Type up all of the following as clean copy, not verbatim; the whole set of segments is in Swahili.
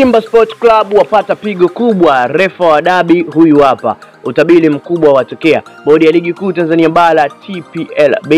Simba Sports Club wapata pigo kubwa, refa wa dabi huyu hapa. Utabiri mkubwa watokea. Bodi ya ligi kuu Tanzania bara TPLB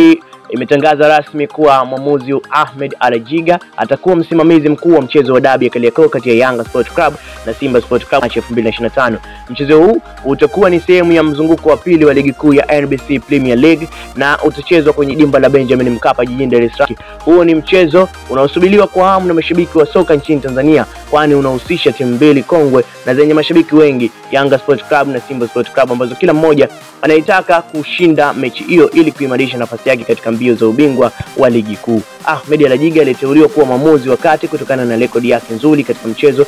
imetangaza rasmi kuwa mwamuzi Ahmed Alajiga atakuwa msimamizi mkuu wa mchezo wa dabi ya Kariakoo kati ya Yanga Sports Club na Simba Sports Club March 2025. Mchezo huu utakuwa ni sehemu ya mzunguko wa pili wa ligi kuu ya NBC Premier League na utachezwa kwenye dimba la Benjamin Mkapa jijini Dar es Salaam. Huo ni mchezo unaosubiriwa kwa hamu na mashabiki wa soka nchini Tanzania, kwani unahusisha timu mbili kongwe na zenye mashabiki wengi, Yanga Sports Club na Simba Sports Club, ambazo kila mmoja anaitaka kushinda mechi hiyo ili kuimarisha nafasi yake katika mbio za ubingwa wa ligi kuu. Ahmed Alajiga aliteuliwa kuwa mwamuzi wakati kutokana na rekodi yake nzuri katika mchezo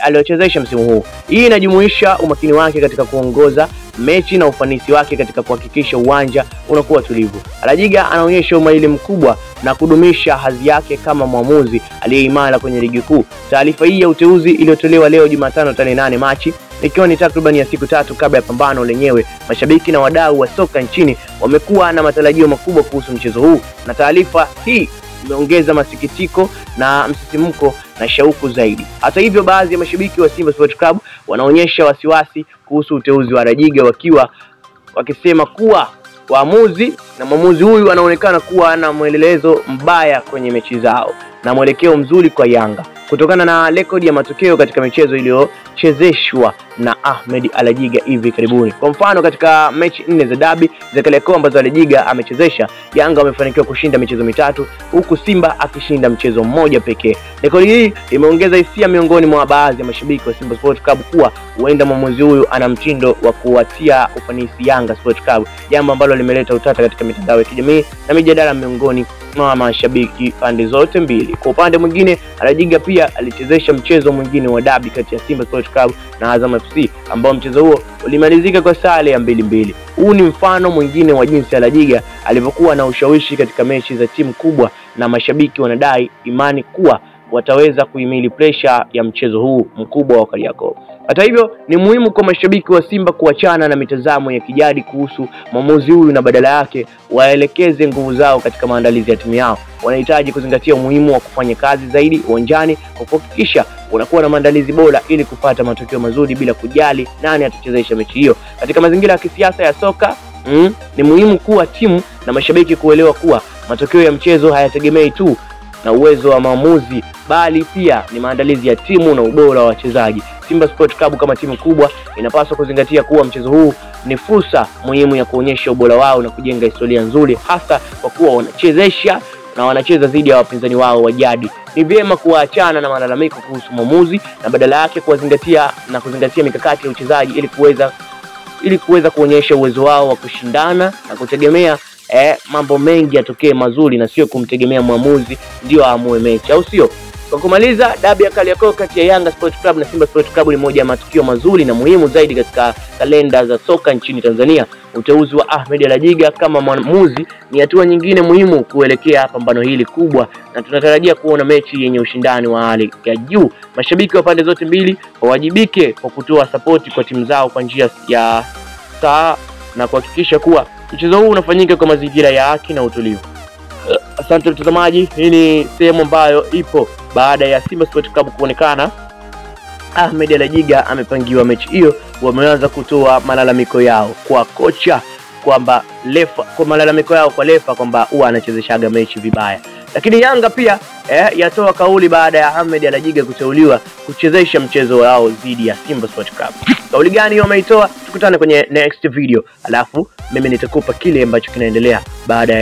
aliochezesha msimu huu. Hii inajumuisha umakini wake katika kuongoza mechi na ufanisi wake katika kuhakikisha uwanja unakuwa tulivu. Alajiga anaonyesha umahiri mkubwa na kudumisha hadhi yake kama mwamuzi aliyeimara kwenye ligi kuu. Taarifa hii ya uteuzi iliyotolewa leo Jumatano tarehe 8 Machi, ikiwa ni takriban ya siku tatu kabla ya pambano lenyewe. Mashabiki na wadau wa soka nchini wamekuwa na matarajio makubwa kuhusu mchezo huu, na taarifa hii imeongeza masikitiko na msisimko na shauku zaidi. Hata hivyo, baadhi ya mashabiki wa Simba Sports Club wanaonyesha wasiwasi kuhusu uteuzi wa Alajiga, wakisema kuwa mwamuzi huyu anaonekana kuwa na mwelelezo mbaya kwenye mechi zao na mwelekeo mzuri kwa Yanga kutokana na rekodi ya matokeo katika michezo iliyochezeshwa na Ahmed Alajiga hivi karibuni. Kwa mfano, katika mechi 4 za dabi za Kariakoo ambazo Alajiga amechezesha, Yanga wamefanikiwa kushinda michezo 3 huku Simba akishinda mchezo mmoja pekee. Rekodi hii imeongeza hisia miongoni mwa baadhi ya mashabiki wa Simba Sports Club kuwa huenda mwamuzi huyu ana mtindo wa kuwatia ufanisi Yanga Sports Club, jambo ambalo limeleta utata katika mitandao ya kijamii na mijadala miongoni mwa mashabiki pande zote mbili. Kwa upande mwingine, Alajiga pia alichezesha mchezo mwingine wa dabi kati ya Simba Sports Club na Azam FC, ambao mchezo huo ulimalizika kwa sare ya 2-2. Huu ni mfano mwingine wa jinsi Alajiga alivyokuwa na ushawishi katika mechi za timu kubwa, na mashabiki wanadai imani kuwa wataweza kuhimili pressure ya mchezo huu mkubwa wa Kariakoo. Hata hivyo, ni muhimu kwa mashabiki wa Simba kuachana na mitazamo ya kijadi kuhusu mwamuzi huyu na badala yake waelekeze nguvu zao katika maandalizi ya timu yao. Wanahitaji kuzingatia umuhimu wa kufanya kazi zaidi uwanjani kwa kuhakikisha unakuwa na maandalizi bora ili kupata matokeo mazuri bila kujali nani atachezesha mechi hiyo. Katika mazingira ya kisiasa ya soka, ni muhimu kuwa timu na mashabiki kuelewa kuwa matokeo ya mchezo hayategemei tu na uwezo wa maamuzi, bali pia ni maandalizi ya timu na ubora wa wachezaji. Simba Sports Club kama timu kubwa inapaswa kuzingatia kuwa mchezo huu ni fursa muhimu ya kuonyesha ubora wao na kujenga historia nzuri, hasa kwa kuwa wanacheza dhidi ya wapinzani wao wa jadi. Ni vyema kuachana na malalamiko kuhusu mwamuzi na badala yake kuzingatia mikakati ya uchezaji ili kuweza kuonyesha uwezo wao wa kushindana na kutegemea mambo mengi yatokee mazuri na sio kumtegemea mwamuzi ndio aamue mechi, au sio? Kwa kumaliza, dabi ya Kariakoo kati ya Yanga Sports Club na Simba Sports Club ni moja ya matukio mazuri na muhimu zaidi katika kalenda za soka nchini Tanzania. Uteuzi wa Ahmed Alajiga kama mwamuzi ni hatua nyingine muhimu kuelekea pambano hili kubwa, na tunatarajia kuona mechi yenye ushindani wa hali ya juu. Mashabiki wa pande zote mbili wawajibike kwa kutoa support kwa timu zao kwa njia ya saa na kuhakikisha kuwa mchezo huu unafanyika kwa mazingira ya haki na utulivu. Asante mtazamaji, hii ni sehemu ambayo ipo baada ya Simba Sports Club kuonekana Ahmed Alajiga amepangiwa mechi hiyo. Wameanza kutoa malalamiko yao kwa kocha kwamba kwamba huwa anachezeshaga mechi vibaya. Lakini Yanga pia yatoa kauli baada ya Ahmed Alajiga kuteuliwa kuchezesha mchezo wao dhidi ya Simba Sports Club. Kauli gani wameitoa? Tukutane kwenye next video, alafu mimi nitakupa kile ambacho kinaendelea baada ya